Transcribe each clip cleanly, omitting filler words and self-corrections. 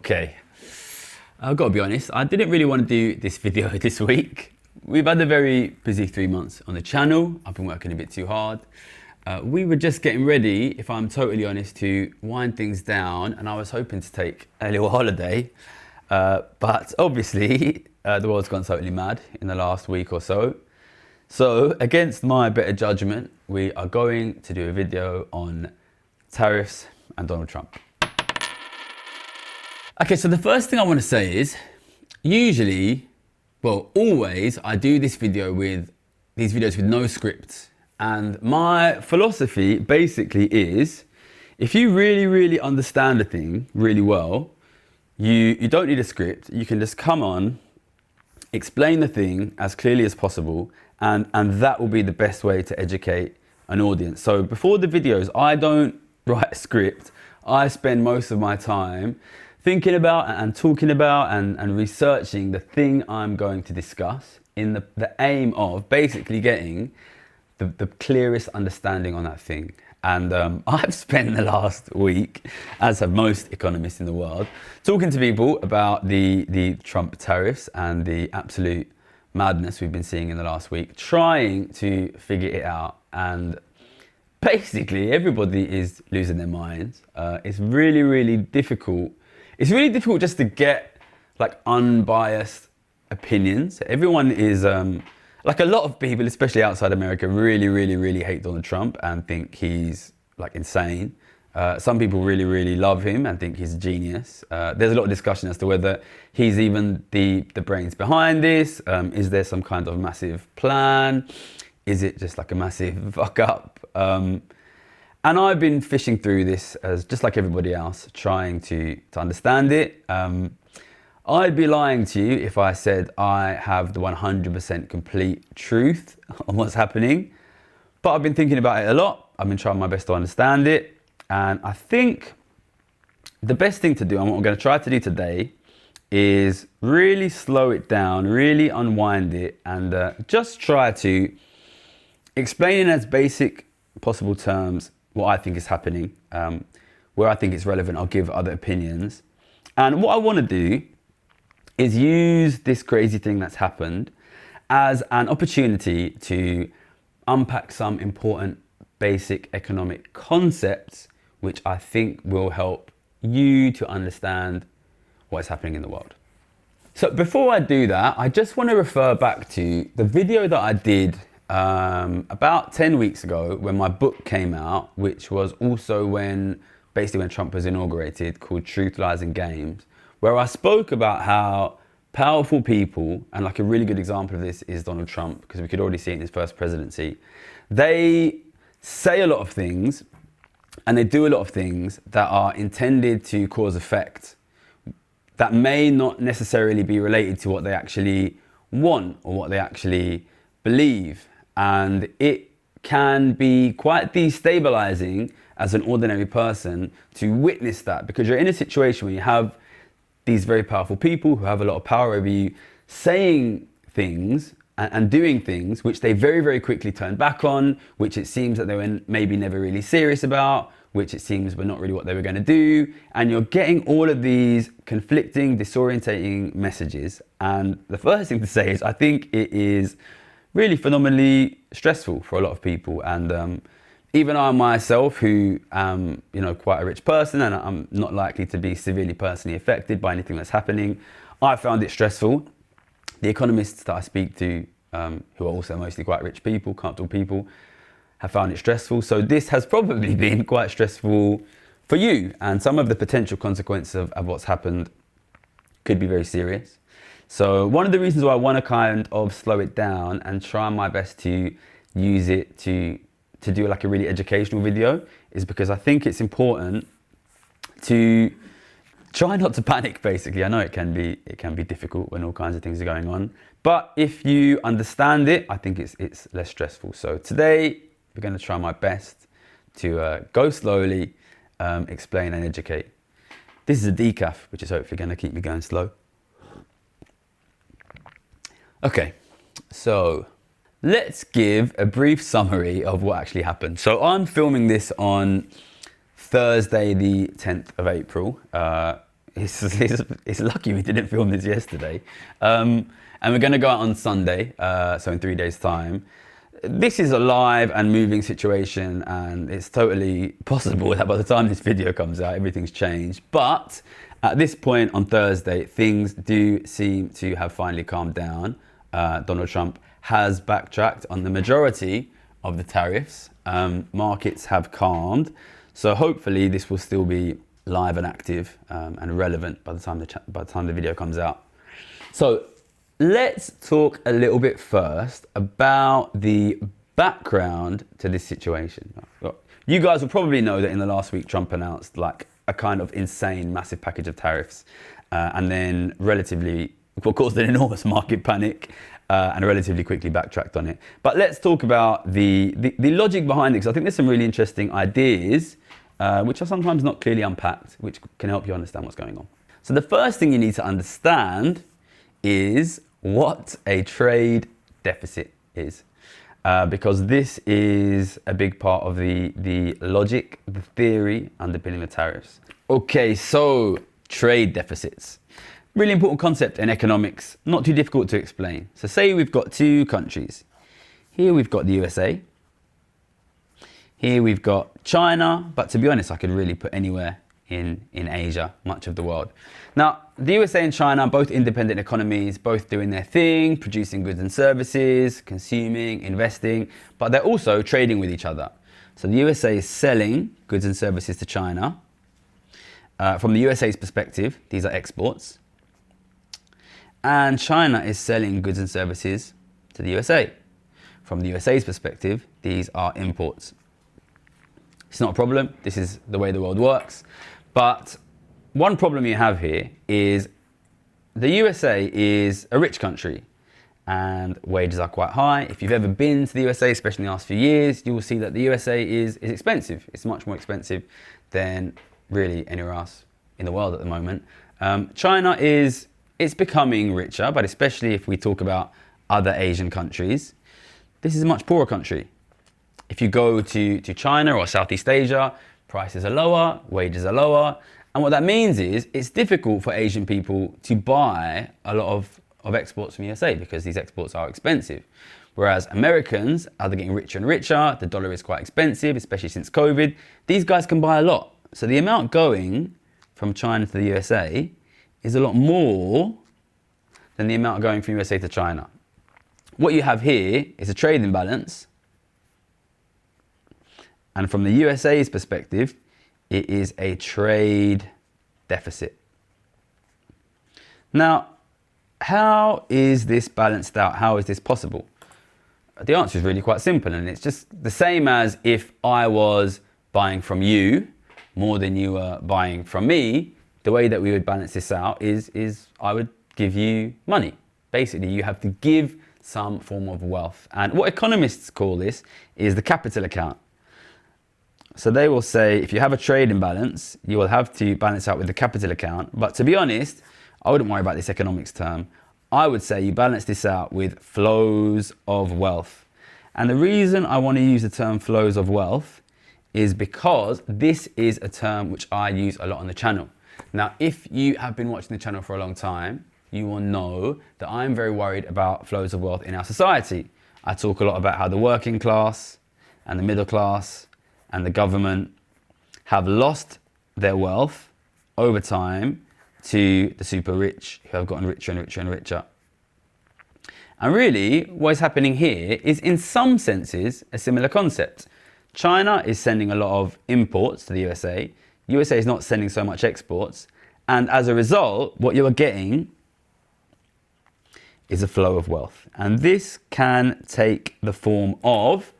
Okay, I've got to be honest, I didn't really want to do this video this week. We've had a very busy 3 months on the channel. I've been working a bit too hard. We were just getting ready, if I'm totally honest, to wind things down, and I was hoping to take a little holiday. But obviously, the world's gone totally mad in the last week or so. So, against my better judgment, we are going to do a video on tariffs and Donald Trump. Okay, so the first thing I want to say is, always, I do these videos with no script. And my philosophy basically is, if you really understand a thing really well, you don't need a script. You can just come on, explain the thing as clearly as possible, and that will be the best way to educate an audience. So before the videos, I don't write a script. I spend most of my time thinking about and talking about and researching the thing I'm going to discuss in the aim of basically getting the clearest understanding on that thing. And I've spent the last week, as have most economists in the world, talking to people about the Trump tariffs and the absolute madness we've been seeing in the last week, trying to figure it out. And basically, everybody is losing their minds. It's really difficult. It's really difficult just to get like unbiased opinions. Everyone is like a lot of people, especially outside America, really hate Donald Trump and think he's like insane. Some people really love him and think he's a genius. There's a lot of discussion as to whether he's even the brains behind this. Is there some kind of massive plan? Is it just like a massive fuck up? And I've been fishing through this as just like everybody else, trying to understand it. I'd be lying to you if I said I have the 100% complete truth on what's happening. But I've been thinking about it a lot. I've been trying my best to understand it. And I think the best thing to do, and what I'm going to try to do today, is really slow it down, really unwind it, and just try to explain in as basic possible terms what I think is happening, where I think it's relevant. I'll give other opinions. And what I want to do is use this crazy thing that's happened as an opportunity to unpack some important basic economic concepts which I think will help you to understand what's happening in the world. So before I do that, I just want to refer back to the video that I did about 10 weeks ago when my book came out, which was also when Trump was inaugurated, called Truth, Lies and Games, where I spoke about how powerful people, and like a really good example of this is Donald Trump, because we could already see it in his first presidency, they say a lot of things and they do a lot of things that are intended to cause effect that may not necessarily be related to what they actually want or what they actually believe. And it can be quite destabilizing as an ordinary person to witness that, because you're in a situation where you have these very powerful people who have a lot of power over you saying things and doing things which they very quickly turn back on, which it seems that they were maybe never really serious about, which it seems were not really what they were going to do. And you're getting all of these conflicting, disorientating messages. And the first thing to say is I think it is really phenomenally stressful for a lot of people. And even I myself, who am, quite a rich person, and I'm not likely to be severely personally affected by anything that's happening, I found it stressful. The economists that I speak to, who are also mostly quite rich people, comfortable people, have found it stressful. So this has probably been quite stressful for you. And some of the potential consequences of what's happened could be very serious. So one of the reasons why I want to kind of slow it down and try my best to use it to do like a really educational video is because I think it's important to try not to panic, basically. I know it can be difficult when all kinds of things are going on, but if you understand it, I think it's less stressful. So today we're going to try my best to go slowly, explain and educate. This is a decaf, which is hopefully going to keep me going slow. Okay, so let's give a brief summary of what actually happened. So I'm filming this on Thursday, the 10th of April. It's lucky we didn't film this yesterday. And we're going to go out on Sunday, so in 3 days' time. This is a live and moving situation, and it's totally possible that by the time this video comes out, everything's changed. But at this point on Thursday, things do seem to have finally calmed down. Donald Trump has backtracked on the majority of the tariffs. Markets have calmed. So hopefully this will still be live and active and relevant by the time the video comes out. So let's talk a little bit first about the background to this situation. You guys will probably know that in the last week, Trump announced like a kind of insane, massive package of tariffs, and then caused an enormous market panic, and relatively quickly backtracked on it. But let's talk about the logic behind it, because I think there's some really interesting ideas, which are sometimes not clearly unpacked, which can help you understand what's going on. So the first thing you need to understand is what a trade deficit is, because this is a big part of the logic, the theory underpinning the tariffs. Okay, so trade deficits. Really important concept in economics, not too difficult to explain. So say we've got two countries. Here we've got the USA. Here we've got China, but to be honest, I could really put anywhere in Asia, much of the world. Now, the USA and China are both independent economies, both doing their thing, producing goods and services, consuming, investing, but they're also trading with each other. So the USA is selling goods and services to China. From the USA's perspective, these are exports. And China is selling goods and services to the USA. From the USA's perspective, these are imports. It's not a problem. This is the way the world works. But one problem you have here is the USA is a rich country and wages are quite high. If you've ever been to the USA, especially in the last few years, you will see that the USA is expensive. It's much more expensive than really anywhere else in the world at the moment. China it's becoming richer, but especially if we talk about other Asian countries, this is a much poorer country. If you go to China or Southeast Asia, prices are lower, wages are lower. And what that means is it's difficult for Asian people to buy a lot of exports from USA because these exports are expensive. Whereas Americans are getting richer and richer, the dollar is quite expensive, especially since COVID. These guys can buy a lot. So the amount going from China to the USA is a lot more than the amount going from USA to China. What you have here is a trade imbalance. And from the USA's perspective, it is a trade deficit. Now, how is this balanced out? How is this possible? The answer is really quite simple, and it's just the same as if I was buying from you more than you were buying from me. The way that we would balance this out is I would give you money. Basically, you have to give some form of wealth. And what economists call this is the capital account. So they will say, if you have a trade imbalance, you will have to balance out with the capital account. But to be honest, I wouldn't worry about this economics term. I would say you balance this out with flows of wealth. And the reason I want to use the term flows of wealth is because this is a term which I use a lot on the channel. Now, if you have been watching the channel for a long time, you will know that I'm very worried about flows of wealth in our society. I talk a lot about how the working class and the middle class and the government have lost their wealth over time to the super rich who have gotten richer and richer and richer. And really, what is happening here is in some senses a similar concept. China is sending a lot of imports to the USA. USA is not sending so much exports. And as a result, what you are getting is a flow of wealth. And this can take the form of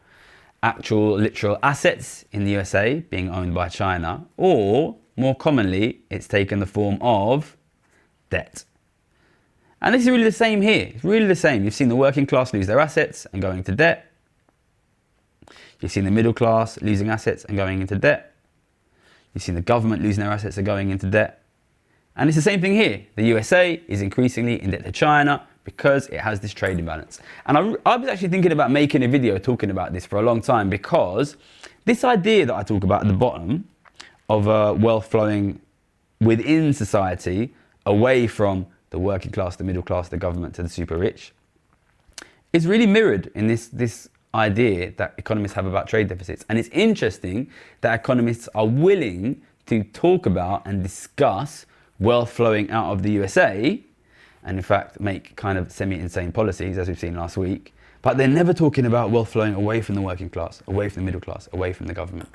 actual literal assets in the USA being owned by China, or more commonly, it's taken the form of debt. And this is really the same here. It's really the same. You've seen the working class lose their assets and going into debt. You've seen the middle class losing assets and going into debt. You've seen the government losing their assets and going into debt. And it's the same thing here. The USA is increasingly in debt to China because it has this trade imbalance. And I was actually thinking about making a video talking about this for a long time, because this idea that I talk about at the bottom of wealth flowing within society, away from the working class, the middle class, the government, to the super rich, is really mirrored in this idea that economists have about trade deficits. And it's interesting that economists are willing to talk about and discuss wealth flowing out of the USA, and in fact make kind of semi-insane policies, as we've seen last week, but they're never talking about wealth flowing away from the working class, away from the middle class, away from the government.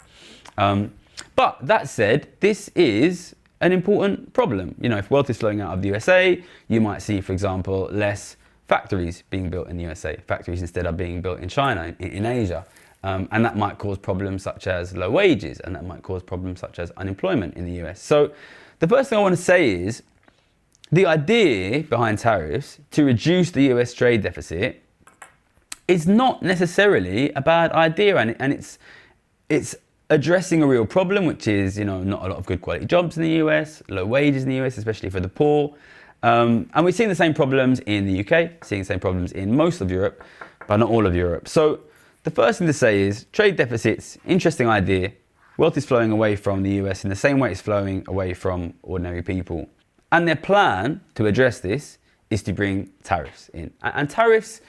But that said, this is an important problem. You know, if wealth is flowing out of the USA, you might see, for example, less factories being built in the USA. Factories instead are being built in China, in Asia. And that might cause problems such as low wages, and that might cause problems such as unemployment in the US. So the first thing I want to say is the idea behind tariffs to reduce the US trade deficit is not necessarily a bad idea, and it's addressing a real problem, which is, you know, not a lot of good quality jobs in the US, low wages in the US, especially for the poor. And we're seeing the same problems in the UK, seeing the same problems in most of Europe, but not all of Europe. So the first thing to say is trade deficits, interesting idea. Wealth is flowing away from the US in the same way it's flowing away from ordinary people. And their plan to address this is to bring tariffs in. And tariffs,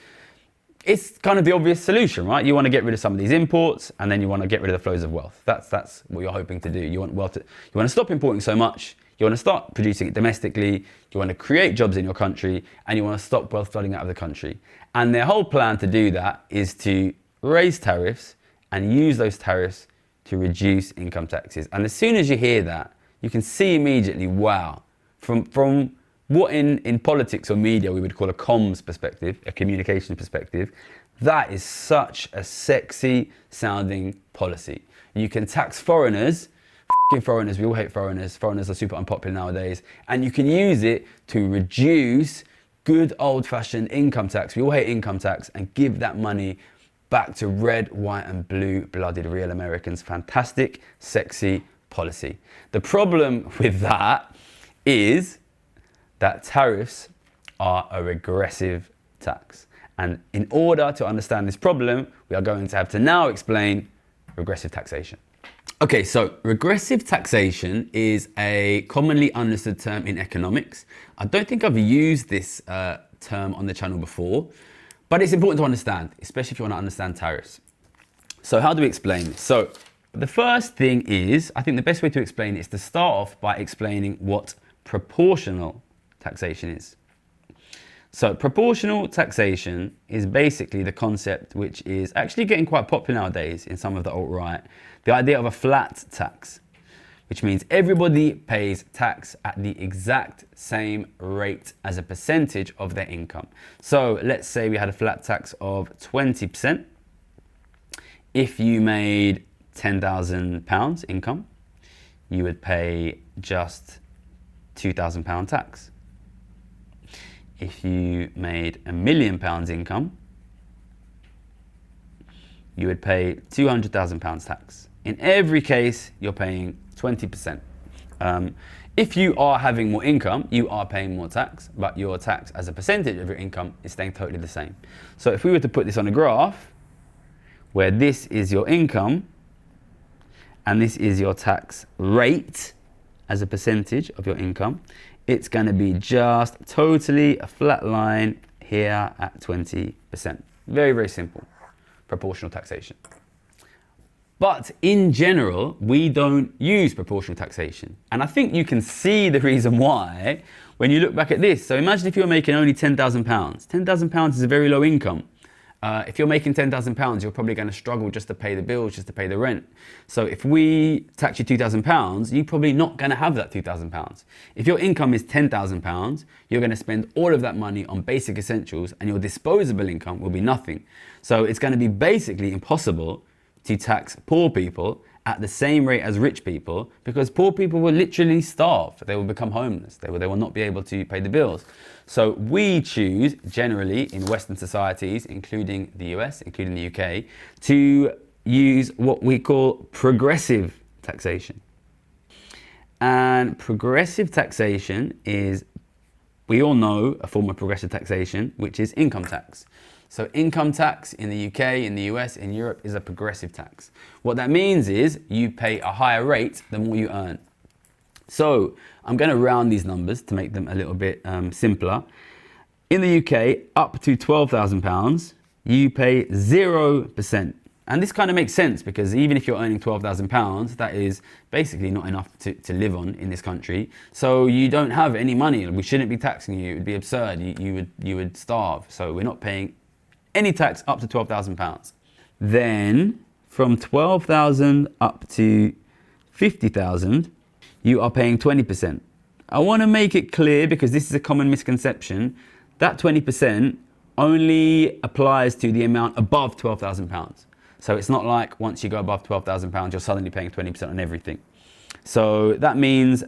it's kind of the obvious solution, right? You want to get rid of some of these imports, and then you want to get rid of the flows of wealth. That's what you're hoping to do. You want to stop importing so much. You want to start producing it domestically. You want to create jobs in your country, and you want to stop wealth flooding out of the country. And their whole plan to do that is to raise tariffs and use those tariffs to reduce income taxes. And as soon as you hear that, you can see immediately, wow, from what in politics or media we would call a comms perspective, a communication perspective, that is such a sexy sounding policy. You can tax foreigners, f***ing foreigners, we all hate foreigners. Foreigners are super unpopular nowadays. And you can use it to reduce good old fashioned income tax. We all hate income tax, and give that money back to red, white and blue blooded real Americans. Fantastic, sexy policy. The problem with that is that tariffs are a regressive tax. And in order to understand this problem, we are going to have to now explain regressive taxation. Okay, so regressive taxation is a commonly understood term in economics. I don't think I've used this term on the channel before, but it's important to understand, especially if you want to understand tariffs. So how do we explain this? So the first thing is, I think the best way to explain it is to start off by explaining what proportional taxation is. So proportional taxation is basically the concept which is actually getting quite popular nowadays in some of the alt-right. The idea of a flat tax, which means everybody pays tax at the exact same rate as a percentage of their income. So let's say we had a flat tax of 20%. If you made £10,000 income, you would pay just £2,000 tax. If you made £1 million income, you would pay £200,000 tax. In every case, you're paying 20%. If you are having more income, you are paying more tax, but your tax as a percentage of your income is staying totally the same. So if we were to put this on a graph, where this is your income, and this is your tax rate as a percentage of your income, it's going to be just totally a flat line here at 20%. Very, very simple. Proportional taxation. But in general, we don't use proportional taxation. And I think you can see the reason why when you look back at this. So imagine if you're making only £10,000. £10,000 is a very low income. If you're making £10,000, you're probably going to struggle just to pay the bills, just to pay the rent. So if we tax you £2,000, you're probably not going to have that £2,000. If your income is £10,000, you're going to spend all of that money on basic essentials, and your disposable income will be nothing. So it's going to be basically impossible to tax poor people at the same rate as rich people, because poor people will literally starve. They will become homeless. They will not be able to pay the bills. So we choose generally in Western societies, including the US, including the UK, to use what we call progressive taxation. And progressive taxation is, we all know, a form of progressive taxation, which is income tax. So income tax in the UK, in the US, in Europe is a progressive tax. What that means is you pay a higher rate the more you earn. So I'm going to round these numbers to make them a little bit simpler. In the UK, up to £12,000, you pay 0%. And this kind of makes sense because even if you're earning £12,000, that is basically not enough to live on in this country. So you don't have any money. We shouldn't be taxing you. It would be absurd. You would starve. So we're not paying any tax up to £12,000. Then from 12,000 up to 50,000, you are paying 20%. I want to make it clear because this is a common misconception. That 20% only applies to the amount above £12,000. So it's not like once you go above £12,000, you're suddenly paying 20% on everything. So that means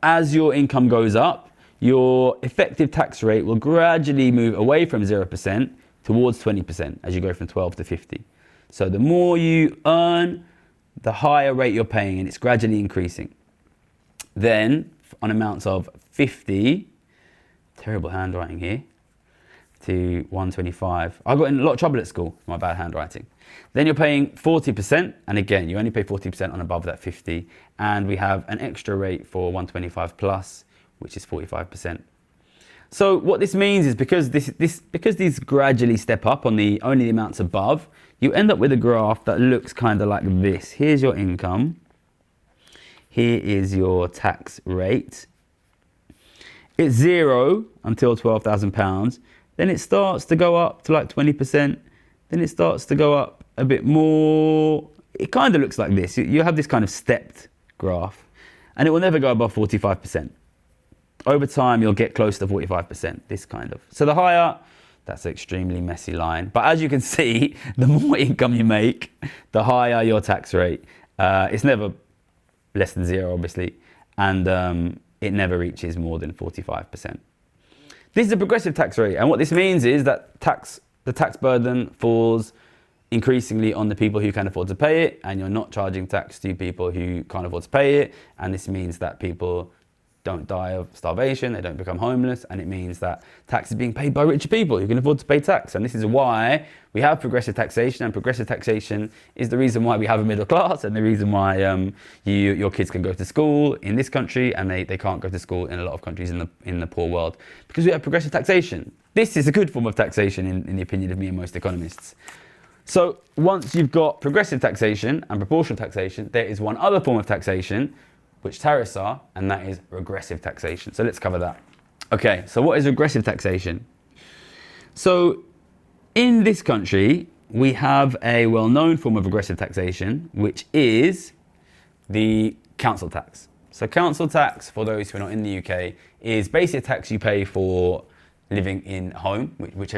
as your income goes up, your effective tax rate will gradually move away from 0% towards 20% as you go from 12 to 50. So the more you earn, the higher rate you're paying, and it's gradually increasing. Then on amounts of 50, terrible handwriting here, to 125. I got in a lot of trouble at school for my bad handwriting. Then you're paying 40%, and again, you only pay 40% on above that 50, and we have an extra rate for 125 plus, which is 45%. So what this means is because these gradually step up on only the amounts above, you end up with a graph that looks kind of like this. Here's your income. Here is your tax rate. It's 0 until £12,000. Then it starts to go up to like 20%. Then it starts to go up a bit more. It kind of looks like this. You have this kind of stepped graph, and it will never go above 45%. Over time, you'll get close to 45%, this kind of. So the higher, that's an extremely messy line. But as you can see, the more income you make, the higher your tax rate. It's never less than 0, obviously, and it never reaches more than 45%. This is a progressive tax rate, and what this means is that the tax burden falls increasingly on the people who can afford to pay it, and you're not charging tax to people who can't afford to pay it, and this means that people don't die of starvation, they don't become homeless, and it means that tax is being paid by richer people who can afford to pay tax. And this is why we have progressive taxation, and progressive taxation is the reason why we have a middle class, and the reason why your kids can go to school in this country and they can't go to school in a lot of countries in the poor world, because we have progressive taxation. This is a good form of taxation in the opinion of me and most economists. So once you've got progressive taxation and proportional taxation, there is one other form of taxation which tariffs are, and that is regressive taxation. So let's cover that. Okay, so what is regressive taxation? So in this country, we have a well-known form of regressive taxation, which is the council tax. So council tax, for those who are not in the UK, is basically a tax you pay for living in a home, which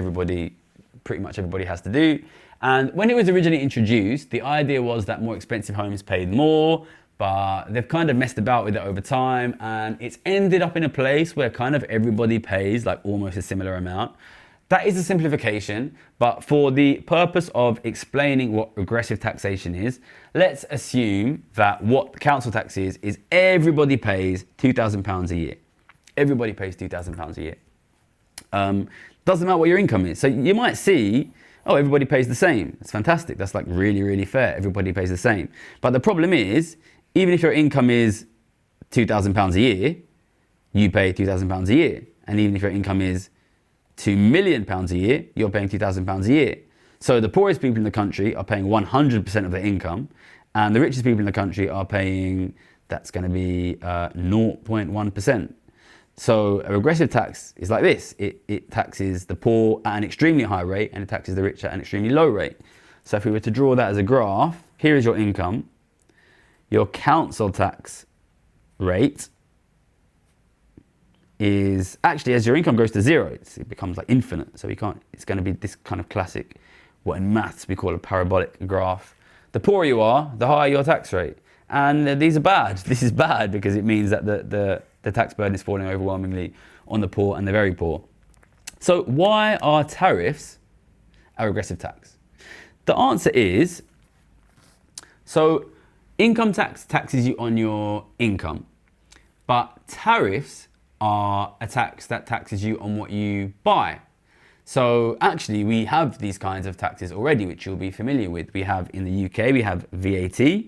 pretty much everybody has to do. And when it was originally introduced, the idea was that more expensive homes paid more, but they've kind of messed about with it over time, and it's ended up in a place where kind of everybody pays like almost a similar amount. That is a simplification, but for the purpose of explaining what regressive taxation is, let's assume that what council tax is everybody pays £2,000 a year. Everybody pays £2,000 a year. Doesn't matter what your income is. So you might see, oh, everybody pays the same. That's fantastic. That's like really, really fair. Everybody pays the same. But the problem is, even if your income is £2,000 a year, you pay £2,000 a year. And even if your income is £2 million a year, you're paying £2,000 a year. So the poorest people in the country are paying 100% of their income, and the richest people in the country are paying, that's going to be 0.1%. So a regressive tax is like this. It taxes the poor at an extremely high rate, and it taxes the rich at an extremely low rate. So if we were to draw that as a graph, here is your income. Your council tax rate is actually, as your income goes to 0, it becomes like infinite. So it's going to be this kind of classic, what in maths we call a parabolic graph. The poorer you are, the higher your tax rate. And these are bad. This is bad because it means that the tax burden is falling overwhelmingly on the poor and the very poor. So why are tariffs a regressive tax? The answer is, so income tax taxes you on your income, but tariffs are a tax that taxes you on what you buy. So actually we have these kinds of taxes already, which you'll be familiar with. We have in the UK, we have VAT,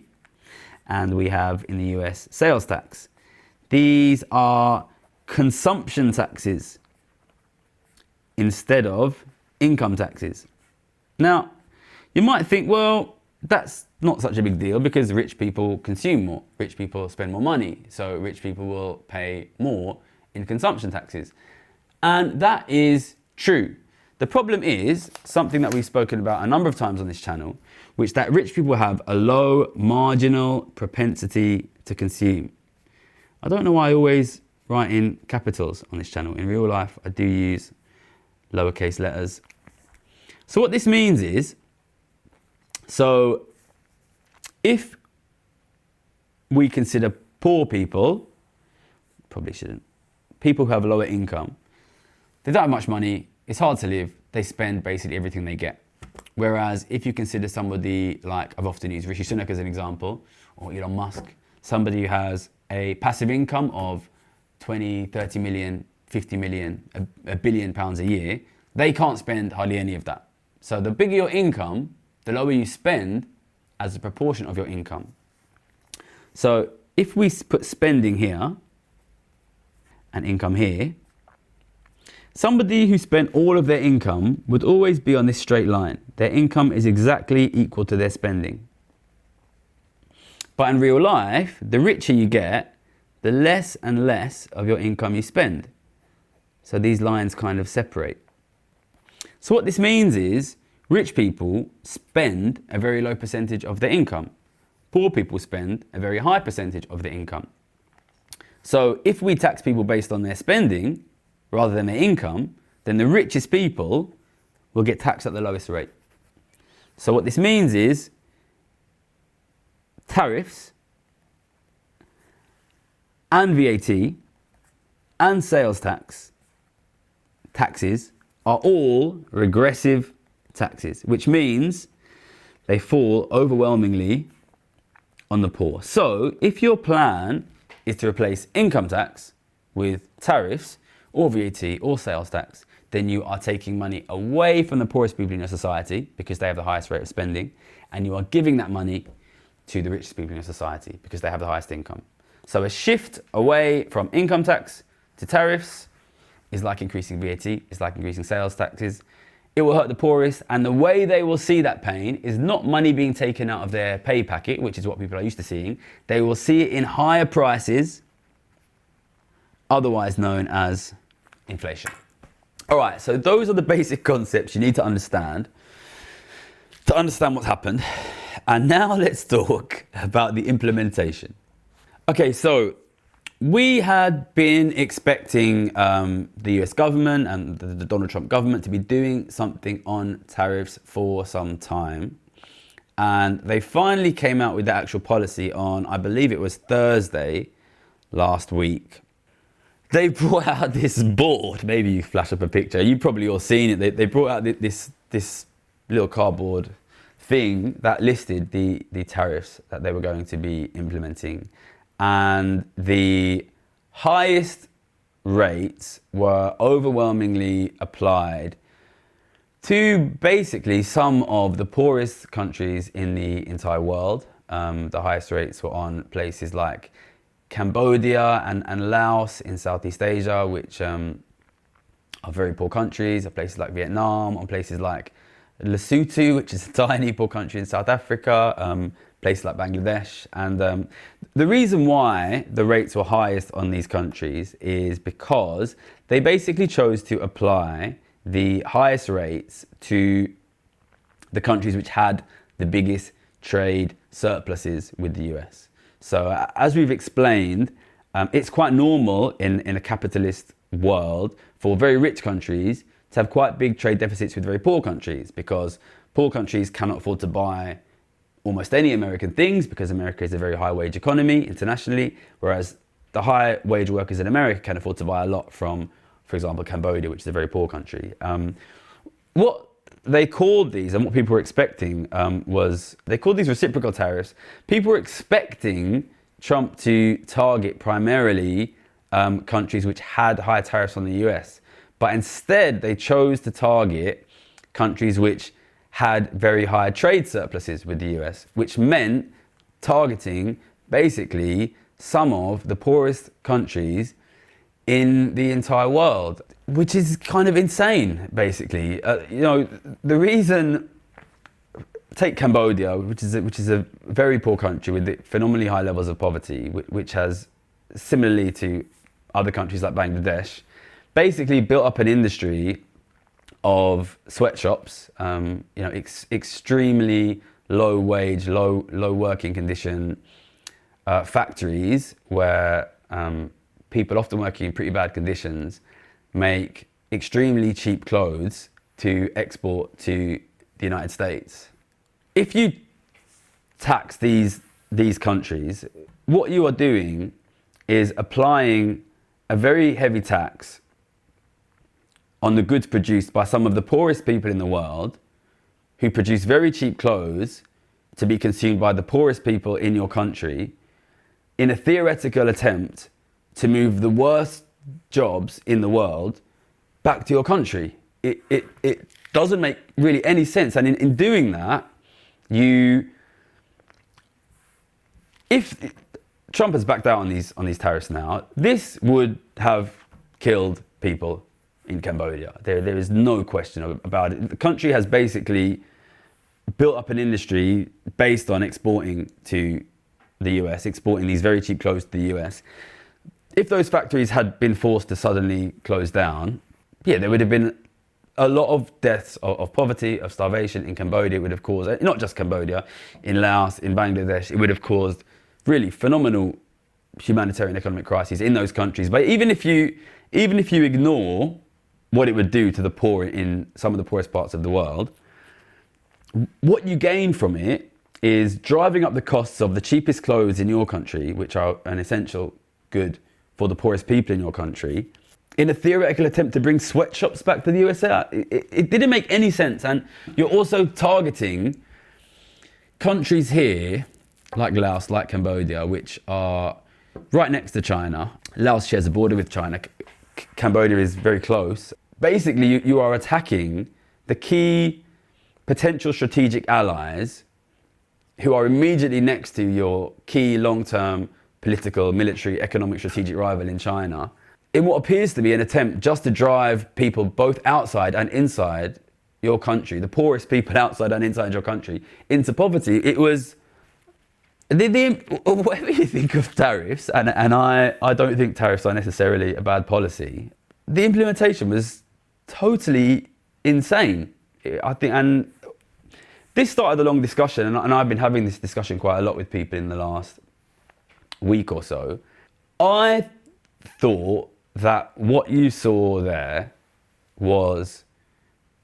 and we have in the US sales tax. These are consumption taxes instead of income taxes. Now, you might think, well, that's not such a big deal because rich people consume more. Rich people spend more money, so rich people will pay more in consumption taxes. And that is true. The problem is something that we've spoken about a number of times on this channel, which that rich people have a low marginal propensity to consume. I don't know why I always write in capitals on this channel. In real life, I do use lowercase letters. So what this means is, so if we consider poor people, probably shouldn't, people who have a lower income, they don't have much money, it's hard to live, they spend basically everything they get. Whereas if you consider somebody like, I've often used Rishi Sunak as an example, or Elon Musk, somebody who has a passive income of 20, 30 million, 50 million, a billion pounds a year, they can't spend hardly any of that. So the bigger your income, the lower you spend as a proportion of your income. So if we put spending here and income here, somebody who spent all of their income would always be on this straight line. Their income is exactly equal to their spending. But in real life, the richer you get, the less and less of your income you spend. So these lines kind of separate. So what this means is, rich people spend a very low percentage of their income. Poor people spend a very high percentage of their income. So if we tax people based on their spending, rather than their income, then the richest people will get taxed at the lowest rate. So what this means is, tariffs and VAT and sales taxes are all regressive taxes, which means they fall overwhelmingly on the poor. So if your plan is to replace income tax with tariffs or VAT or sales tax, then you are taking money away from the poorest people in your society because they have the highest rate of spending, and you are giving that money to the richest people in your society because they have the highest income. So a shift away from income tax to tariffs is like increasing VAT, it's like increasing sales taxes. It will hurt the poorest, and the way they will see that pain is not money being taken out of their pay packet, which is what people are used to seeing. They will see it in higher prices, otherwise known as inflation. All right, so those are the basic concepts you need to understand what's happened. And now let's talk about the implementation. Okay, so we had been expecting the US government and the Donald Trump government to be doing something on tariffs for some time. And they finally came out with the actual policy on, I believe it was Thursday last week. They brought out this board. Maybe you flash up a picture. You've probably all seen it. They brought out this little cardboard thing that listed the tariffs that they were going to be implementing. And the highest rates were overwhelmingly applied to basically some of the poorest countries in the entire world. The highest rates were on places like Cambodia and Laos in Southeast Asia, which are very poor countries, or places like Vietnam, or places like Lesotho, which is a tiny poor country in South Africa, places like Bangladesh. And the reason why the rates were highest on these countries is because they basically chose to apply the highest rates to the countries which had the biggest trade surpluses with the US. So as we've explained, it's quite normal in a capitalist world for very rich countries to have quite big trade deficits with very poor countries, because poor countries cannot afford to buy almost any American things because America is a very high wage economy internationally, whereas the high wage workers in America can afford to buy a lot from, for example, Cambodia, which is a very poor country. What they called these, and what people were expecting, was they called these reciprocal tariffs. People were expecting Trump to target primarily countries which had higher tariffs on the US. But instead, they chose to target countries which had very high trade surpluses with the US, which meant targeting basically some of the poorest countries in the entire world, which is kind of insane, basically. The reason, take Cambodia, which is a very poor country with phenomenally high levels of poverty, which has, similarly to other countries like Bangladesh, basically built up an industry of sweatshops, extremely low wage, low working condition factories where people often working in pretty bad conditions make extremely cheap clothes to export to the United States. If you tax these countries, what you are doing is applying a very heavy tax on the goods produced by some of the poorest people in the world, who produce very cheap clothes to be consumed by the poorest people in your country, in a theoretical attempt to move the worst jobs in the world back to your country. It doesn't make really any sense. And in doing that, if Trump has backed out on these tariffs now, this would have killed people in Cambodia. There is no question about it. The country has basically built up an industry based on exporting to the US, exporting these very cheap clothes to the US. If those factories had been forced to suddenly close down, there would have been a lot of deaths of poverty, of starvation in Cambodia. It would have caused, not just Cambodia, in Laos, in Bangladesh, it would have caused really phenomenal humanitarian economic crises in those countries. But even if you ignore what it would do to the poor in some of the poorest parts of the world, what you gain from it is driving up the costs of the cheapest clothes in your country, which are an essential good for the poorest people in your country, in a theoretical attempt to bring sweatshops back to the USA. It didn't make any sense. And you're also targeting countries here, like Laos, like Cambodia, which are right next to China. Laos shares a border with China. Cambodia is very close. Basically, you are attacking the key potential strategic allies who are immediately next to your key long-term political, military, economic, strategic rival in China, in what appears to be an attempt just to drive people both outside and inside your country, the poorest people outside and inside your country, into poverty. It was, whatever you think of tariffs, and I don't think tariffs are necessarily a bad policy, the implementation was totally insane, I think. And this started a long discussion, and I've been having this discussion quite a lot with people in the last week or so. I thought that what you saw there was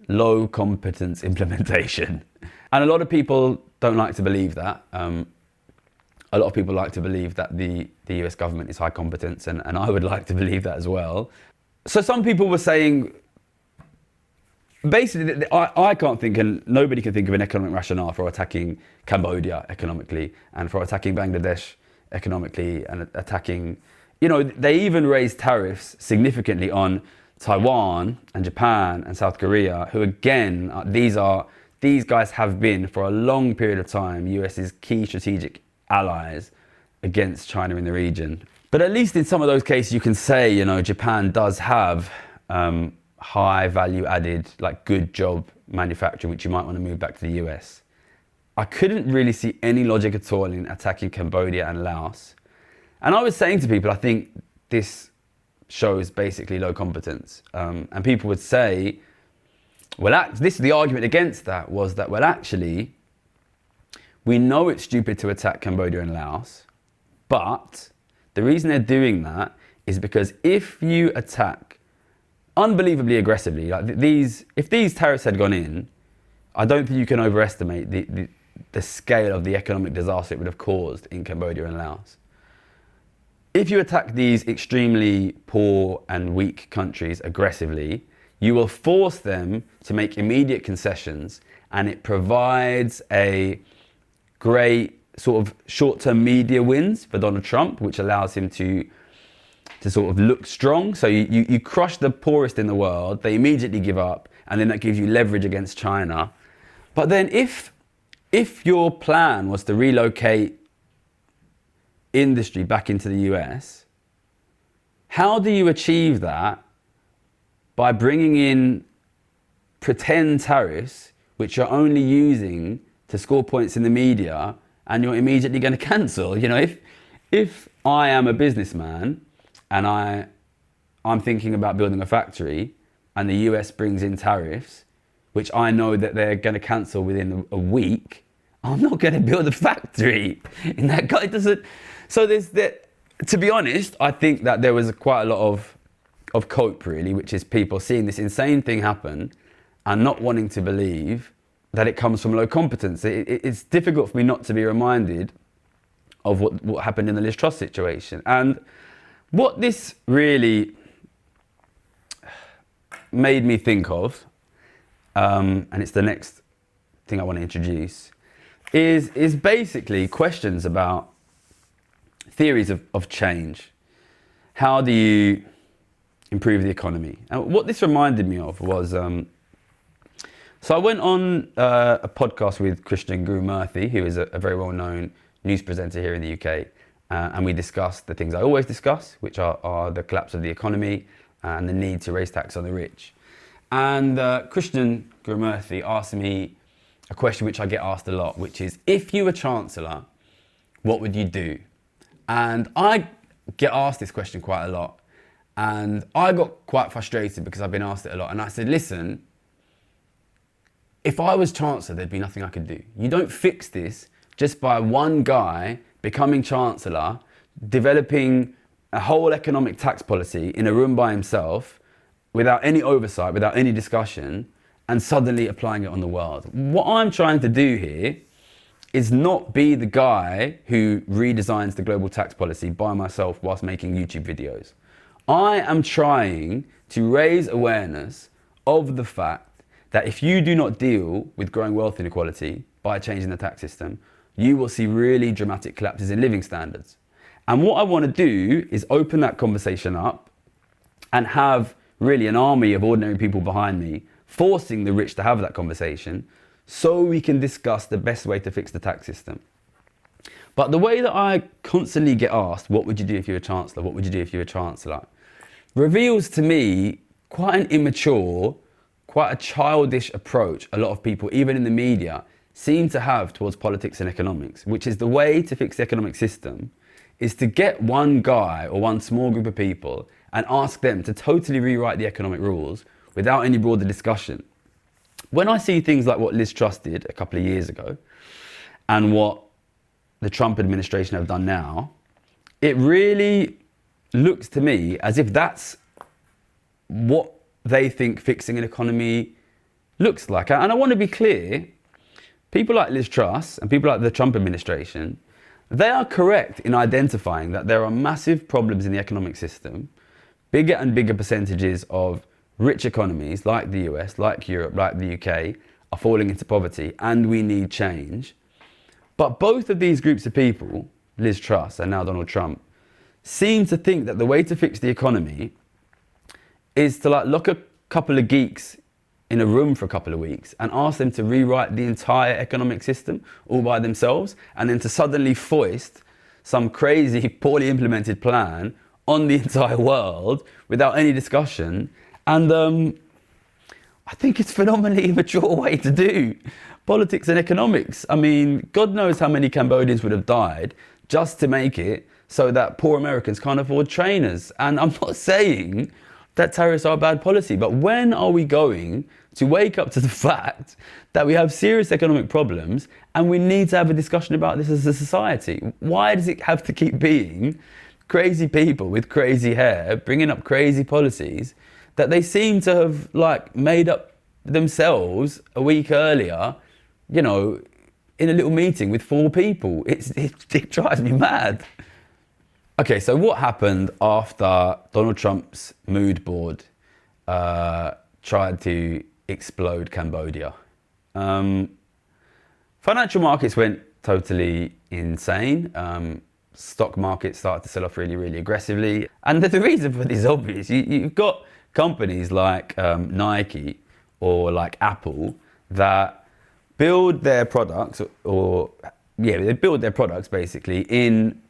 low competence implementation. And a lot of people don't like to believe that. A lot of people like to believe that the US government is high competence, and I would like to believe that as well. So some people were saying, basically, I can't think, and nobody can think of an economic rationale for attacking Cambodia economically, and for attacking Bangladesh economically, and attacking, they even raised tariffs significantly on Taiwan and Japan and South Korea, who again, these guys have been for a long period of time US's key strategic allies against China in the region. But at least in some of those cases, you can say, Japan does have high value added, like good job manufacturing, which you might want to move back to the US. I couldn't really see any logic at all in attacking Cambodia and Laos. And I was saying to people, I think this shows basically low competence. And people would say, this is the argument against that, was that, actually, we know it's stupid to attack Cambodia and Laos, but the reason they're doing that is because if you attack unbelievably aggressively, like if these tariffs had gone in, I don't think you can overestimate the scale of the economic disaster it would have caused in Cambodia and Laos. If you attack these extremely poor and weak countries aggressively, you will force them to make immediate concessions, and it provides a great sort of short-term media wins for Donald Trump, which allows him to sort of look strong. So you crush the poorest in the world, they immediately give up, and then that gives you leverage against China. But then if your plan was to relocate industry back into the US, how do you achieve that by bringing in pretend tariffs, which you're only using to score points in the media, and you're immediately going to cancel? You know, if I am a businessman and I'm thinking about building a factory, and the US brings in tariffs, which I know that they're going to cancel within a week, I'm not going to build a factory in that guy. It doesn't. So there's that. To be honest, I think that there was quite a lot of cope, really, which is people seeing this insane thing happen and not wanting to believe that it comes from low competence. It's difficult for me not to be reminded of what happened in the Liz Truss situation. And what this really made me think of, and it's the next thing I want to introduce, is basically questions about theories of change. How do you improve the economy? And what this reminded me of was, so I went on a podcast with Christian Gurumurthy, who is a very well-known news presenter here in the UK, and we discussed the things I always discuss, which are the collapse of the economy and the need to raise tax on the rich. And Christian Gurumurthy asked me a question which I get asked a lot, which is, if you were Chancellor, what would you do? And I get asked this question quite a lot. And I got quite frustrated because I've been asked it a lot. And I said, listen, if I was Chancellor, there'd be nothing I could do. You don't fix this just by one guy becoming Chancellor, developing a whole economic tax policy in a room by himself, without any oversight, without any discussion, and suddenly applying it on the world. What I'm trying to do here is not be the guy who redesigns the global tax policy by myself whilst making YouTube videos. I am trying to raise awareness of the fact that if you do not deal with growing wealth inequality by changing the tax system, you will see really dramatic collapses in living standards. And what I want to do is open that conversation up and have really an army of ordinary people behind me, forcing the rich to have that conversation so we can discuss the best way to fix the tax system. But the way that I constantly get asked, what would you do if you were Chancellor? What would you do if you were Chancellor? Reveals to me quite an immature, quite a childish approach a lot of people, even in the media, seem to have towards politics and economics, which is the way to fix the economic system is to get one guy or one small group of people and ask them to totally rewrite the economic rules without any broader discussion. When I see things like what Liz Truss did a couple of years ago and what the Trump administration have done now, it really looks to me as if that's what they think fixing an economy looks like. And I want to be clear, people like Liz Truss and people like the Trump administration, they are correct in identifying that there are massive problems in the economic system. Bigger and bigger percentages of rich economies like the US, like Europe, like the UK are falling into poverty, and we need change. But both of these groups of people, Liz Truss and now Donald Trump, seem to think that the way to fix the economy is to lock a couple of geeks in a room for a couple of weeks and ask them to rewrite the entire economic system all by themselves, and then to suddenly foist some crazy, poorly implemented plan on the entire world without any discussion. And I think it's a phenomenally immature way to do politics and economics. I mean, God knows how many Cambodians would have died just to make it so that poor Americans can't afford trainers. And I'm not saying that tariffs are a bad policy, but when are we going to wake up to the fact that we have serious economic problems and we need to have a discussion about this as a society? Why does it have to keep being crazy people with crazy hair bringing up crazy policies that they seem to have made up themselves a week earlier, you know, in a little meeting with 4 people? It drives me mad. Okay, so what happened after Donald Trump's mood board tried to explode Cambodia? Financial markets went totally insane. Stock markets started to sell off really, really aggressively. And the reason for this is obvious. You've got companies like Nike or like Apple that build their products they build their products basically in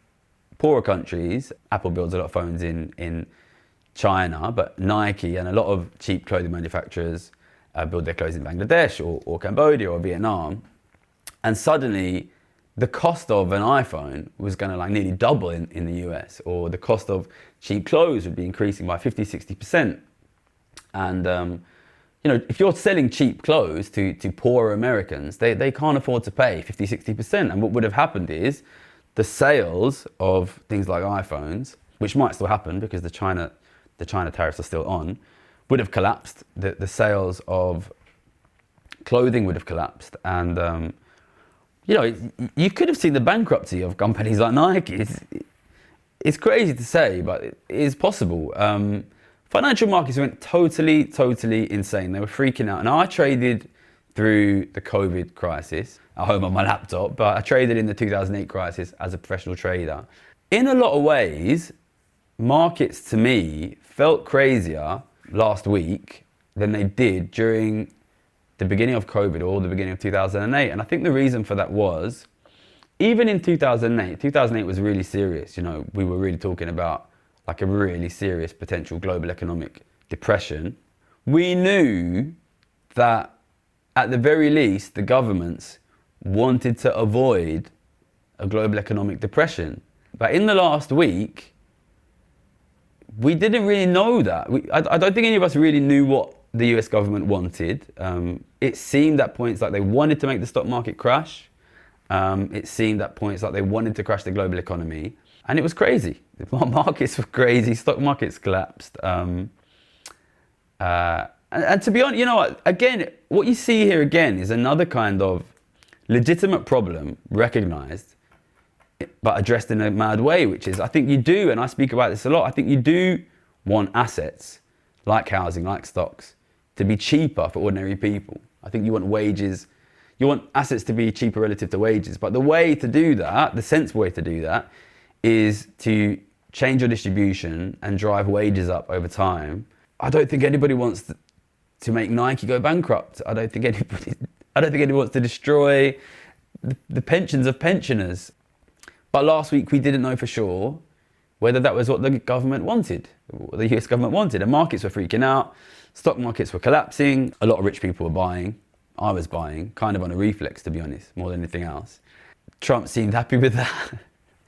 poorer countries, Apple builds a lot of phones in China, but Nike and a lot of cheap clothing manufacturers build their clothes in Bangladesh or Cambodia or Vietnam. And suddenly the cost of an iPhone was going to like nearly double in the US, or the cost of cheap clothes would be increasing by 50, 60%. And, you know, if you're selling cheap clothes to poorer Americans, they can't afford to pay 50, 60%. And what would have happened is the sales of things like iPhones, which might still happen because the China tariffs are still on, would have collapsed. The sales of clothing would have collapsed. And, you know, you could have seen the bankruptcy of companies like Nike. It's crazy to say, but it is possible. Financial markets went totally insane. They were freaking out. And I traded through the COVID crisis at home on my laptop, but I traded in the 2008 crisis as a professional trader. In a lot of ways, markets to me felt crazier last week than they did during the beginning of COVID or the beginning of 2008. And I think the reason for that was, even in 2008 was really serious. You know, we were really talking about like a really serious potential global economic depression. We knew that at the very least, the governments wanted to avoid a global economic depression. But in the last week, we didn't really know that. I don't think any of us really knew what the US government wanted. It seemed at points like they wanted to make the stock market crash. It seemed at points like they wanted to crash the global economy. And it was crazy. The markets were crazy, stock markets collapsed. And to be honest, you know what, again, what you see here again is another kind of legitimate problem recognized, but addressed in a mad way, which is, I think you do, and I speak about this a lot, I think you do want assets like housing, like stocks, to be cheaper for ordinary people. I think you want wages, you want assets to be cheaper relative to wages. But the way to do that, the sensible way to do that, is to change your distribution and drive wages up over time. I don't think anybody wants to make Nike go bankrupt. I don't think anybody wants to destroy the pensions of pensioners. But last week we didn't know for sure whether that was what the government wanted, what the US government wanted. And markets were freaking out, stock markets were collapsing, a lot of rich people were buying. I was buying, kind of on a reflex, to be honest, more than anything else. Trump seemed happy with that.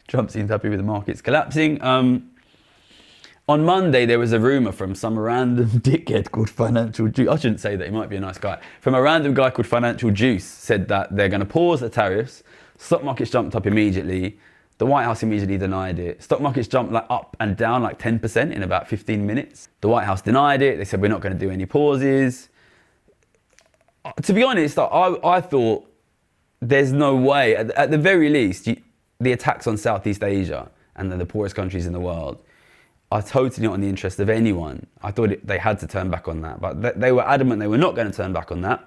Trump seemed happy with the markets collapsing. On Monday, there was a rumor from some random dickhead called Financial Juice. I shouldn't say that, he might be a nice guy. From a random guy called Financial Juice, said that they're going to pause the tariffs. Stock markets jumped up immediately. The White House immediately denied it. Stock markets jumped like up and down like 10% in about 15 minutes. The White House denied it. They said, we're not going to do any pauses. To be honest, I thought there's no way, at the very least, the attacks on Southeast Asia and the poorest countries in the world are totally not in the interest of anyone. I thought they had to turn back on that, but they were adamant they were not going to turn back on that.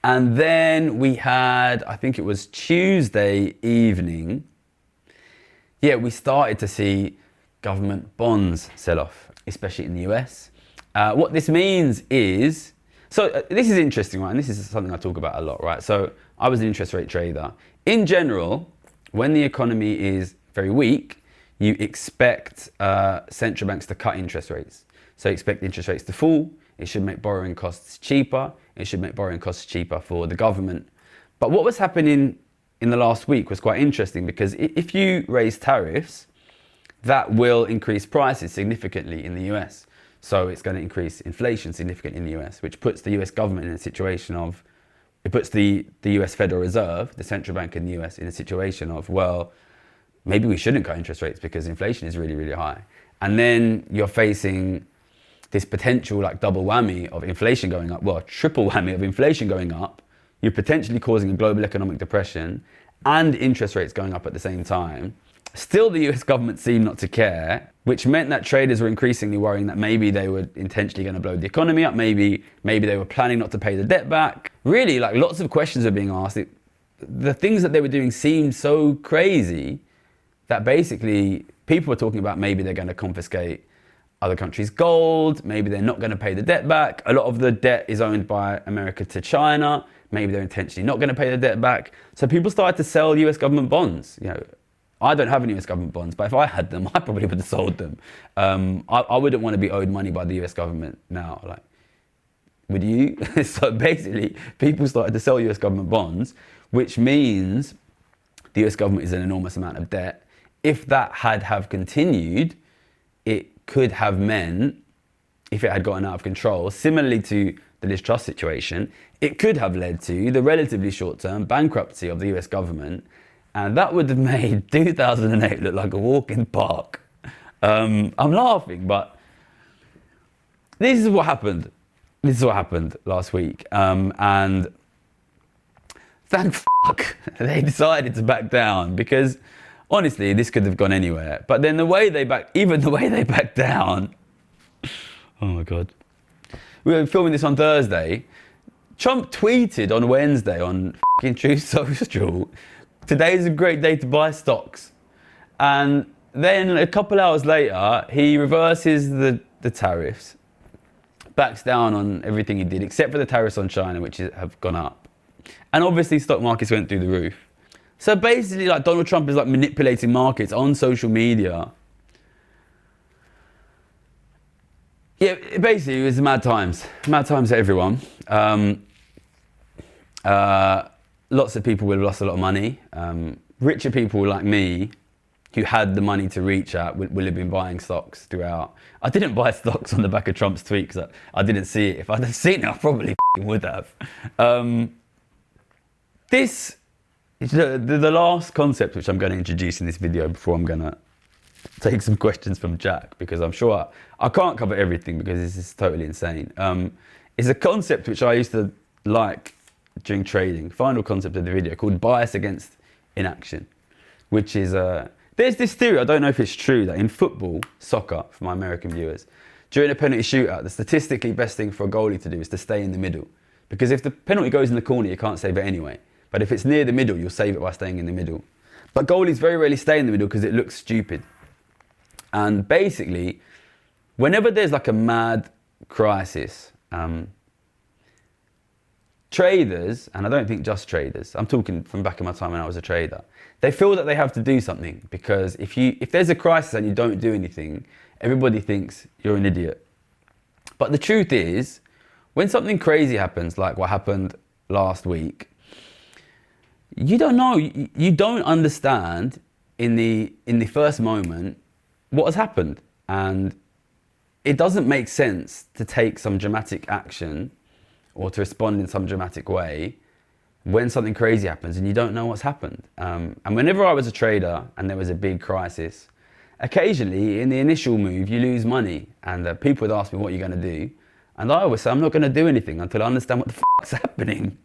And then we had, I think it was Tuesday evening, we started to see government bonds sell off, especially in the US. What this means is, so this is interesting, right? And this is something I talk about a lot, right? So I was an interest rate trader. In general, when the economy is very weak, you expect central banks to cut interest rates. So you expect interest rates to fall. It should make borrowing costs cheaper. It should make borrowing costs cheaper for the government. But what was happening in the last week was quite interesting, because if you raise tariffs, that will increase prices significantly in the US. So it's going to increase inflation significantly in the US, which puts the US government in a situation of, it puts the US Federal Reserve, the central bank in the US, in a situation of, well, maybe we shouldn't cut interest rates because inflation is really, really high. And then you're facing this potential like double whammy of inflation going up, well, triple whammy of inflation going up. You're potentially causing a global economic depression and interest rates going up at the same time. Still, the US government seemed not to care, which meant that traders were increasingly worrying that maybe they were intentionally going to blow the economy up. Maybe they were planning not to pay the debt back. Really, like lots of questions are being asked. The things that they were doing seemed so crazy that basically people were talking about maybe they're going to confiscate other countries' gold. Maybe they're not going to pay the debt back. A lot of the debt is owned by America to China. Maybe they're intentionally not going to pay the debt back. So people started to sell US government bonds, I don't have any US government bonds, but if I had them, I probably would have sold them. I wouldn't want to be owed money by the US government now. Like, would you? So basically, people started to sell US government bonds, which means the US government is an enormous amount of debt. If that had have continued, it could have meant, if it had gotten out of control, similarly to the Liz Truss situation, it could have led to the relatively short-term bankruptcy of the US government, and that would have made 2008 look like a walk in the park. I'm laughing, but this is what happened. This is what happened last week, and thank fuck they decided to back down, because honestly, this could have gone anywhere. But then the way they backed down, oh my God. We were filming this on Thursday. Trump tweeted on Wednesday on fucking Truth Social, today's a great day to buy stocks. And then a couple hours later, he reverses the tariffs, backs down on everything he did, except for the tariffs on China, which have gone up. And obviously stock markets went through the roof. So basically, like, Donald Trump is like manipulating markets on social media. Yeah, basically it was mad times for everyone. Lots of people would have lost a lot of money. Richer people like me, who had the money to reach out, will have been buying stocks throughout. I didn't buy stocks on the back of Trump's tweet because I didn't see it. If I'd have seen it, I probably would have. The last concept which I'm going to introduce in this video before I'm going to take some questions from Jack, because I'm sure I can't cover everything because this is totally insane. It's a concept which I used to like during trading, final concept of the video, called bias against inaction, which is, there's this theory, I don't know if it's true, that in football, soccer, for my American viewers, during a penalty shootout, the statistically best thing for a goalie to do is to stay in the middle. Because if the penalty goes in the corner, you can't save it anyway. But if it's near the middle, you'll save it by staying in the middle. But goalies very rarely stay in the middle because it looks stupid. And basically, whenever there's like a mad crisis, traders, and I don't think just traders, I'm talking from back in my time when I was a trader, they feel that they have to do something, because if there's a crisis and you don't do anything, everybody thinks you're an idiot. But the truth is, when something crazy happens, like what happened last week, you don't know, you don't understand in the first moment what has happened, and it doesn't make sense to take some dramatic action or to respond in some dramatic way when something crazy happens and you don't know what's happened. And whenever I was a trader and there was a big crisis, occasionally in the initial move you lose money, and people would ask me, what are you going to do? And I always say, I'm not going to do anything until I understand what the fuck's happening.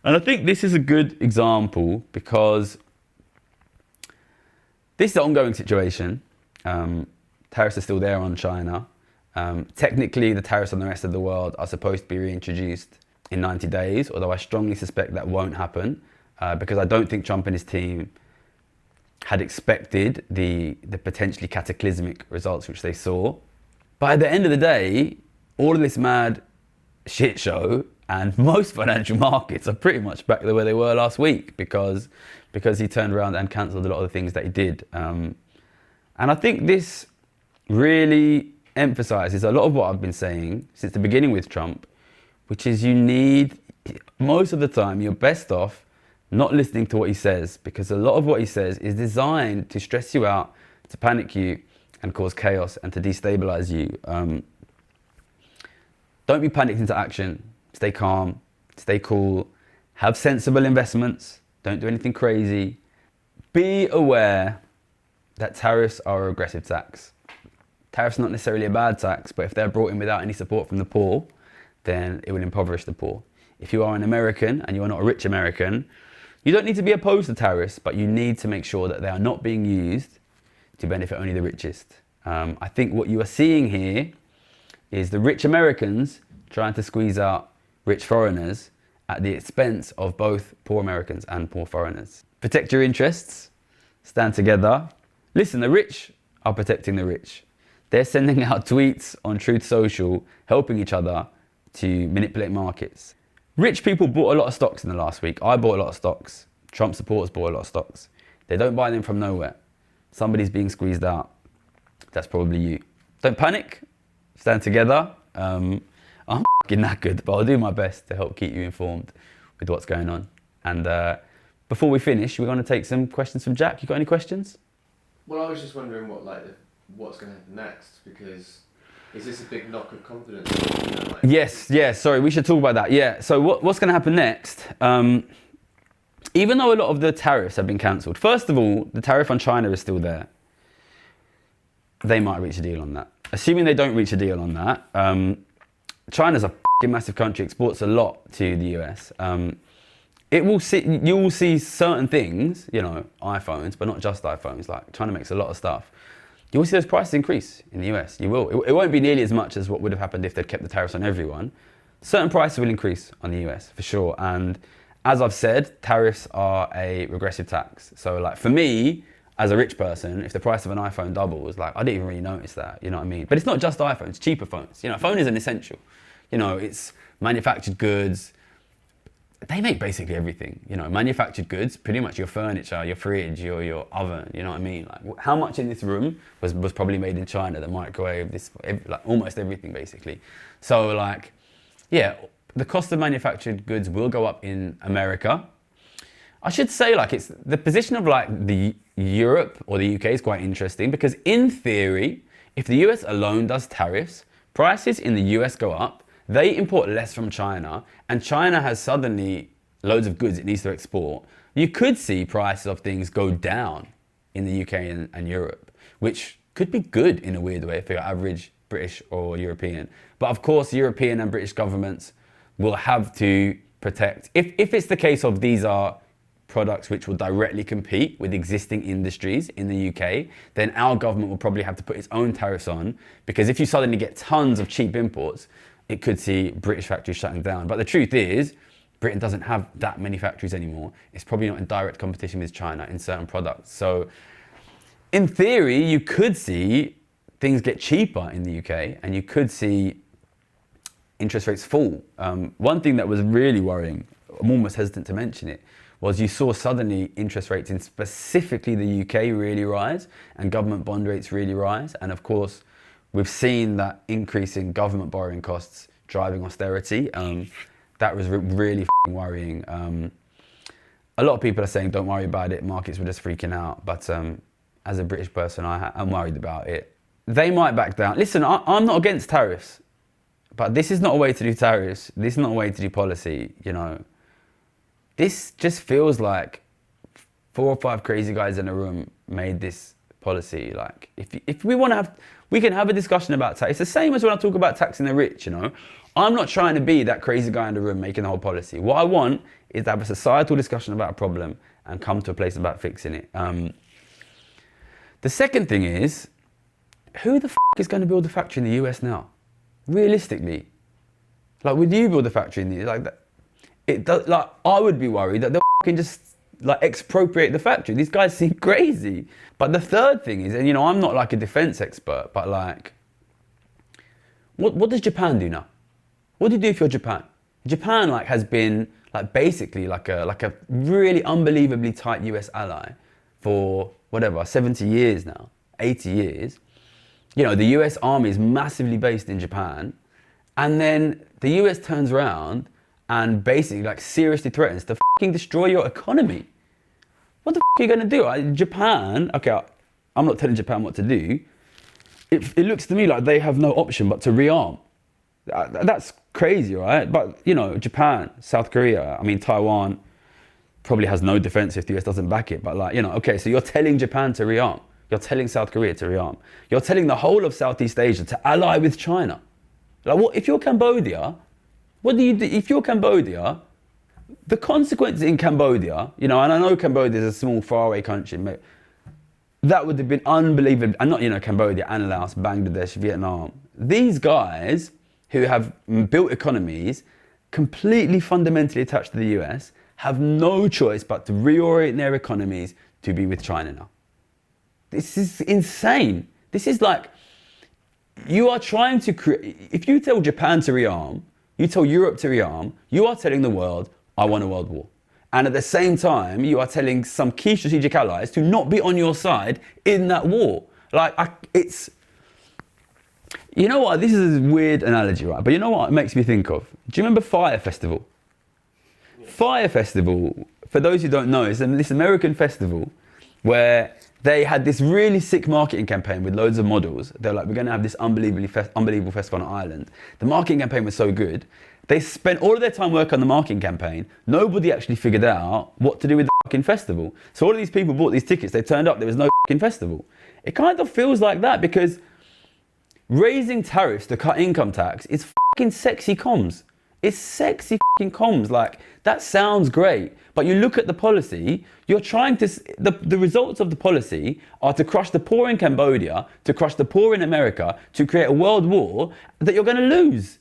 And I think this is a good example because this is an ongoing situation. Tariffs are still there on China. Technically, the tariffs on the rest of the world are supposed to be reintroduced in 90 days, although I strongly suspect that won't happen because I don't think Trump and his team had expected the potentially cataclysmic results which they saw. But at the end of the day, all of this mad shit show and most financial markets are pretty much back to where they were last week because he turned around and cancelled a lot of the things that he did. And I think this really emphasizes a lot of what I've been saying since the beginning with Trump, which is you need, most of the time, you're best off not listening to what he says, because a lot of what he says is designed to stress you out, to panic you and cause chaos and to destabilize you. Don't be panicked into action. Stay calm, stay cool, have sensible investments, don't do anything crazy. Be aware that tariffs are a regressive tax. Tariffs are not necessarily a bad tax, but if they're brought in without any support from the poor, then it will impoverish the poor. If you are an American and you are not a rich American, you don't need to be opposed to tariffs, but you need to make sure that they are not being used to benefit only the richest. I think what you are seeing here is the rich Americans trying to squeeze out rich foreigners at the expense of both poor Americans and poor foreigners. Protect your interests, stand together. Listen, the rich are protecting the rich. They're sending out tweets on Truth Social, helping each other to manipulate markets. Rich people bought a lot of stocks in the last week. I bought a lot of stocks. Trump supporters bought a lot of stocks. They don't buy them from nowhere. Somebody's being squeezed out. That's probably you. Don't panic. Stand together. I'm fucking knackered, but I'll do my best to help keep you informed with what's going on. And before we finish, we're going to take some questions from Jack. You got any questions? Well, I was just wondering what's going to happen next, because is this a big knock of confidence? Yes, sorry, we should talk about that. Yeah, so what's going to happen next? Even though a lot of the tariffs have been cancelled, first of all, the tariff on China is still there. They might reach a deal on that. Assuming they don't reach a deal on that, China's a massive country, exports a lot to the US. You will see certain things, you know, iPhones, but not just iPhones, like China makes a lot of stuff. You will see those prices increase in the US. You will. It won't be nearly as much as what would have happened if they'd kept the tariffs on everyone. Certain prices will increase on the US, for sure. And as I've said, tariffs are a regressive tax. So like for me, as a rich person, if the price of an iPhone doubles, like I didn't even really notice that, you know what I mean? But it's not just iPhones, cheaper phones. You know, a phone is an essential. You know, it's manufactured goods. They make basically everything, you know, manufactured goods, pretty much your furniture, your fridge, your oven, you know what I mean? Like how much in this room was probably made in China, the microwave, like almost everything basically. So like, yeah, the cost of manufactured goods will go up in America. I should say like it's the position of like the Europe or the UK is quite interesting because in theory, if the US alone does tariffs, prices in the US go up. They import less from China, and China has suddenly loads of goods it needs to export. You could see prices of things go down in the UK and Europe, which could be good in a weird way for your average British or European. But of course, European and British governments will have to protect. If it's the case of these are products which will directly compete with existing industries in the UK, then our government will probably have to put its own tariffs on, because if you suddenly get tons of cheap imports, it could see British factories shutting down. But the truth is, Britain doesn't have that many factories anymore. It's probably not in direct competition with China in certain products. So in theory, you could see things get cheaper in the UK and you could see interest rates fall. One thing that was really worrying, I'm almost hesitant to mention it, was you saw suddenly interest rates in specifically the UK really rise and government bond rates really rise. And of course, we've seen that increase in government borrowing costs driving austerity. That was really worrying. A lot of people are saying, don't worry about it, markets were just freaking out. But as a British person, I'm worried about it. They might back down. Listen, I'm not against tariffs, but this is not a way to do tariffs. This is not a way to do policy, you know. This just feels like 4 or 5 crazy guys in a room made this policy. Like, if we want to have, we can have a discussion about tax. It's the same as when I talk about taxing the rich, you know. I'm not trying to be that crazy guy in the room making the whole policy. What I want is to have a societal discussion about a problem and come to a place about fixing it. The second thing is, who the is going to build a factory in the US now? Realistically. Like, would you build a factory in the like that? It does, like, I would be worried that they'll just like expropriate the factory. These guys seem crazy. But the third thing is, and you know, I'm not like a defense expert, but like, what does Japan do now? What do you do if you're Japan? Japan like has been like basically like a really unbelievably tight US ally for whatever, 70 years now, 80 years. You know, the US army is massively based in Japan. And then the US turns around and basically like seriously threatens to fucking destroy your economy. What the are you gonna do? Japan, okay, I'm not telling Japan what to do. It looks to me like they have no option but to rearm. That's crazy, right? But you know, Japan, South Korea, I mean Taiwan probably has no defense if the US doesn't back it. But like, you know, okay, so you're telling Japan to rearm. You're telling South Korea to rearm. You're telling the whole of Southeast Asia to ally with China. Like, what if you're Cambodia? What do you do if you're Cambodia? The consequences in Cambodia, you know, and I know Cambodia is a small, faraway country, but that would have been unbelievable. And not, you know, Cambodia and Laos, Bangladesh, Vietnam. These guys who have built economies completely fundamentally attached to the US have no choice but to reorient their economies to be with China now. This is insane. This is like, you are trying to create, if you tell Japan to rearm, you tell Europe to rearm, you are telling the world, I want a world war. And at the same time, you are telling some key strategic allies to not be on your side in that war. Like, it's... You know what? This is a weird analogy, right? But you know what it makes me think of? Do you remember Fire Festival? Yeah. Fire Festival, for those who don't know, is this American festival where they had this really sick marketing campaign with loads of models. They're like, we're going to have this unbelievable festival on an island. The marketing campaign was so good. They spent all of their time working on the marketing campaign. Nobody actually figured out what to do with the fucking festival. So all of these people bought these tickets. They turned up. There was no fucking festival. It kind of feels like that because raising tariffs to cut income tax is fucking sexy comms. It's sexy fucking comms. Like, that sounds great. But you look at the policy, you're trying to... The results of the policy are to crush the poor in Cambodia, to crush the poor in America, to create a world war that you're going to lose.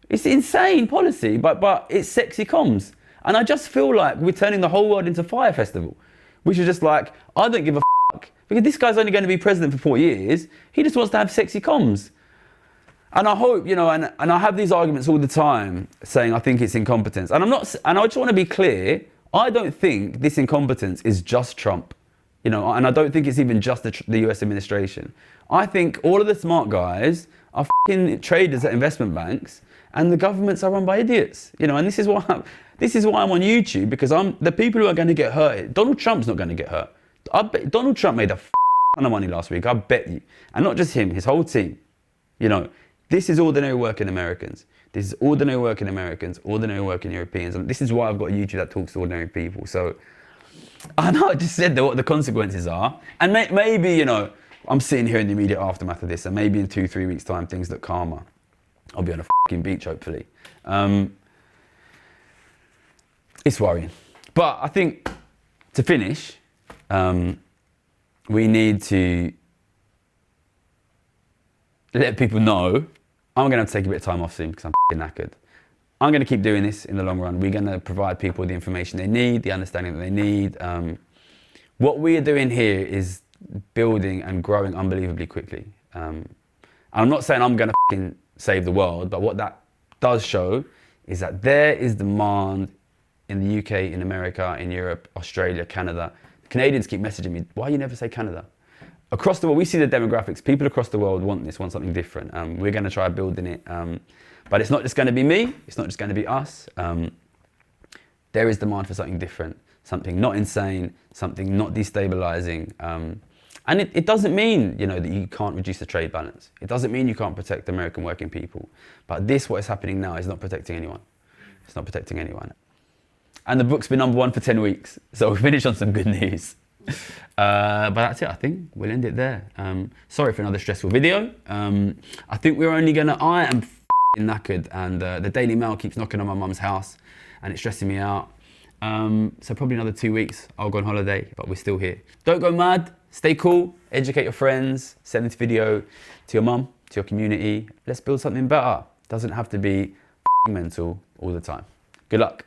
It's insane policy, but it's sexy comms. And I just feel like we're turning the whole world into Fire Festival. Which is just like, I don't give a fuck. Because this guy's only going to be president for 4 years. He just wants to have sexy comms. And I hope, you know, and I have these arguments all the time saying I think it's incompetence. And I just want to be clear, I don't think this incompetence is just Trump. You know, and I don't think it's even just the US administration. I think all of the smart guys are fucking traders at investment banks and the governments are run by idiots. You know, and this is why I'm on YouTube, because the people who are going to get hurt. Donald Trump's not going to get hurt. I bet Donald Trump made a ton of money last week, I bet you. And not just him, his whole team. You know, this is ordinary working Americans. This is ordinary working Americans, ordinary working Europeans. And this is why I've got a YouTube that talks to ordinary people. So I know I just said what the consequences are. And maybe, you know, I'm sitting here in the immediate aftermath of this, and maybe in 2-3 weeks' time, things look calmer. I'll be on a fucking beach, hopefully. It's worrying. But I think, to finish, we need to let people know I'm going to have to take a bit of time off soon because I'm fucking knackered. I'm going to keep doing this in the long run. We're going to provide people the information they need, the understanding that they need. What we are doing here is building and growing unbelievably quickly. I'm not saying I'm going to fucking save the world, but what that does show is that there is demand in the UK, in America, in Europe, Australia, Canada. Canadians keep messaging me, why you never say Canada? Across the world, we see the demographics. People across the world want this, want something different. We're going to try building it. But it's not just going to be me. It's not just going to be us. There is demand for something different, something not insane, something not destabilizing. And it doesn't mean, you know, that you can't reduce the trade balance. It doesn't mean you can't protect American working people. But what is happening now is not protecting anyone. It's not protecting anyone. And the book's been #1 for 10 weeks. So we'll finish on some good news. But that's it, I think. We'll end it there. Sorry for another stressful video. I think we're only gonna... I am knackered, and the Daily Mail keeps knocking on my mum's house and it's stressing me out. So probably another 2 weeks I'll go on holiday, but we're still here. Don't go mad. Stay cool. Educate your friends. Send this video to your mum, to your community. Let's build something better. Doesn't have to be mental all the time. Good luck.